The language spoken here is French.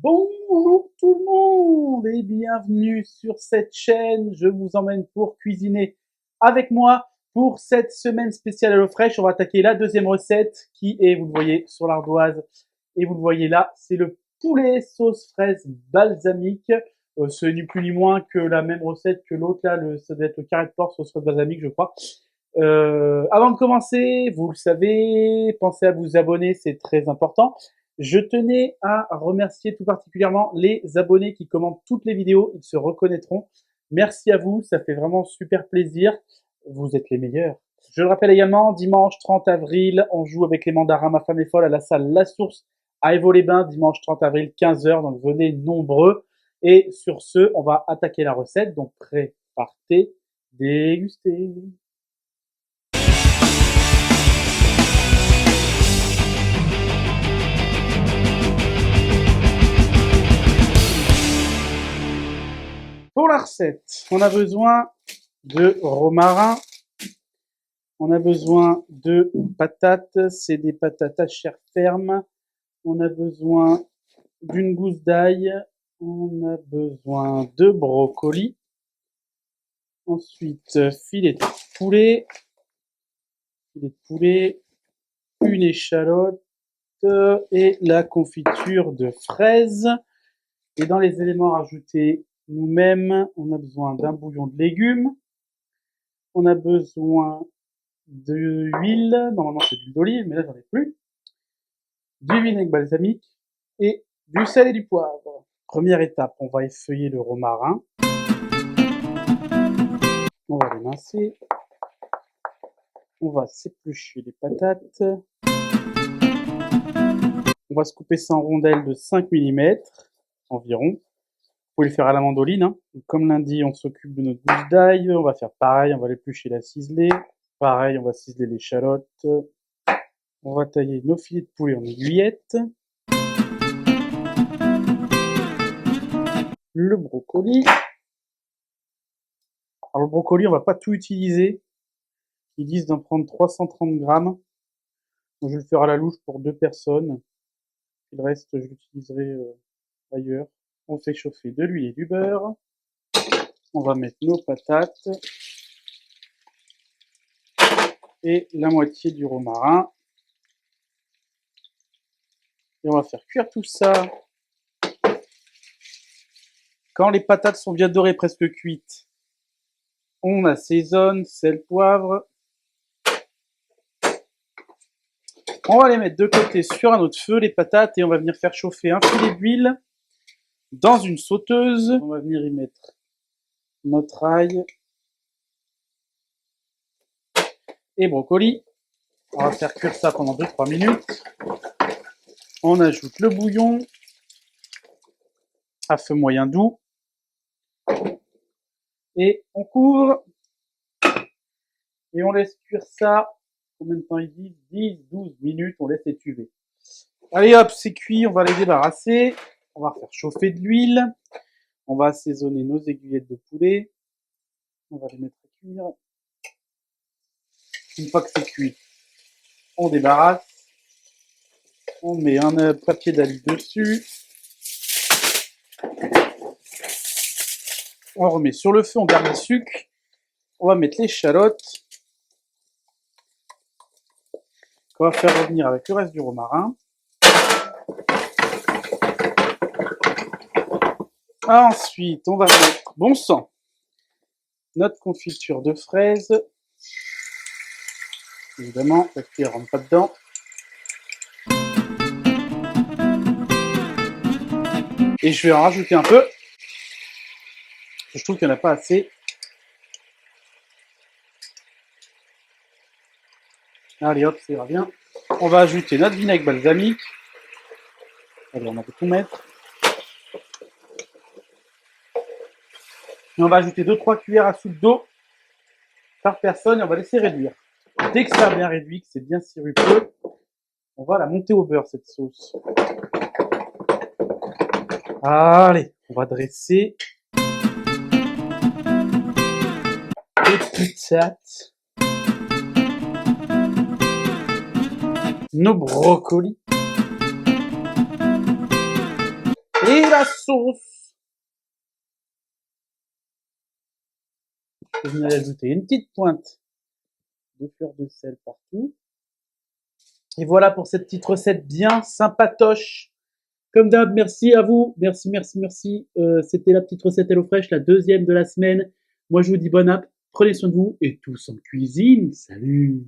Bonjour tout le monde et bienvenue sur cette chaîne. Je vous emmène pour cuisiner avec moi pour cette semaine spéciale HelloFresh. On va attaquer la deuxième recette qui est, vous le voyez sur l'ardoise et vous le voyez là, c'est le poulet sauce fraise balsamique. Ce n'est plus ni moins que la même recette que l'autre là, ça doit être le carré de porc sauce fraise balsamique je crois. Avant de commencer, vous le savez, pensez à vous abonner, c'est très important. Je tenais à remercier tout particulièrement les abonnés qui commentent toutes les vidéos, ils se reconnaîtront. Merci à vous, ça fait vraiment super plaisir. Vous êtes les meilleurs. Je le rappelle également, dimanche 30 avril, on joue avec les mandarins, ma femme est folle, à la salle La Source à Évaux-les-Bains, dimanche 30 avril, 15h, donc venez nombreux. Et sur ce, on va attaquer la recette, donc prêt, partez, dégustez. Pour la recette, on a besoin de romarin, on a besoin de patates, c'est des patates à chair ferme, on a besoin d'une gousse d'ail, on a besoin de brocoli, ensuite filet de poulet, une échalote et la confiture de fraises. Et dans les éléments rajoutés nous-mêmes, on a besoin d'un bouillon de légumes, on a besoin d'huile, normalement c'est de l'huile d'olive, mais là j'en ai plus, du vinaigre balsamique et du sel et du poivre. Première étape, on va effeuiller le romarin, on va l'émincer, on va s'éplucher les patates, on va se couper ça en rondelles de 5 mm environ. Vous pouvez le faire à la mandoline, hein. Comme lundi, on s'occupe de notre gousse d'ail, on va faire pareil, on va l'éplucher, la ciseler. Pareil, on va ciseler l'échalote. On va tailler nos filets de poulet en aiguillettes. Le brocoli. Alors le brocoli, on va pas tout utiliser. Ils disent d'en prendre 330 grammes. Donc, je vais le faire à la louche pour 2 personnes. Et le reste, je l'utiliserai ailleurs. On fait chauffer de l'huile et du beurre. On va mettre nos patates. Et la moitié du romarin. Et on va faire cuire tout ça. Quand les patates sont bien dorées, presque cuites, on assaisonne, sel, poivre. On va les mettre de côté sur un autre feu, les patates, et on va venir faire chauffer un filet d'huile dans une sauteuse. On va venir y mettre notre ail et brocoli. On va faire cuire ça pendant 2-3 minutes. On ajoute le bouillon à feu moyen doux. Et on couvre. Et on laisse cuire ça. Combien de temps ils disent 10-12 minutes, on laisse étuver. Allez hop, c'est cuit, on va les débarrasser. On va faire chauffer de l'huile. On va assaisonner nos aiguillettes de poulet. On va les mettre à cuire. Une fois que c'est cuit, on débarrasse. On met un papier d'alu dessus. On remet sur le feu, on garde le sucre. On va mettre l'échalote. On va faire revenir avec le reste du romarin. Ensuite, on va mettre, bon sang, notre confiture de fraises. Évidemment, parce qu'elle ne rentre pas dedans. Et je vais en rajouter un peu. Je trouve qu'il n'y en a pas assez. Allez hop, ça ira bien. On va ajouter notre vinaigre balsamique. Allez, on peut tout mettre. Et on va ajouter 2-3 cuillères à soupe d'eau par personne et on va laisser réduire. Dès que ça a bien réduit, que c'est bien sirupeux, on va la monter au beurre, cette sauce. Allez, on va dresser les patates, nos brocolis, Et la sauce. Je viens d'ajouter une petite pointe de fleur de sel partout. Et voilà pour cette petite recette bien sympatoche. Comme d'hab, merci à vous. Merci, merci, merci. C'était la petite recette HelloFresh, la deuxième de la semaine. Moi, je vous dis bonne app. Prenez soin de vous et tous en cuisine. Salut!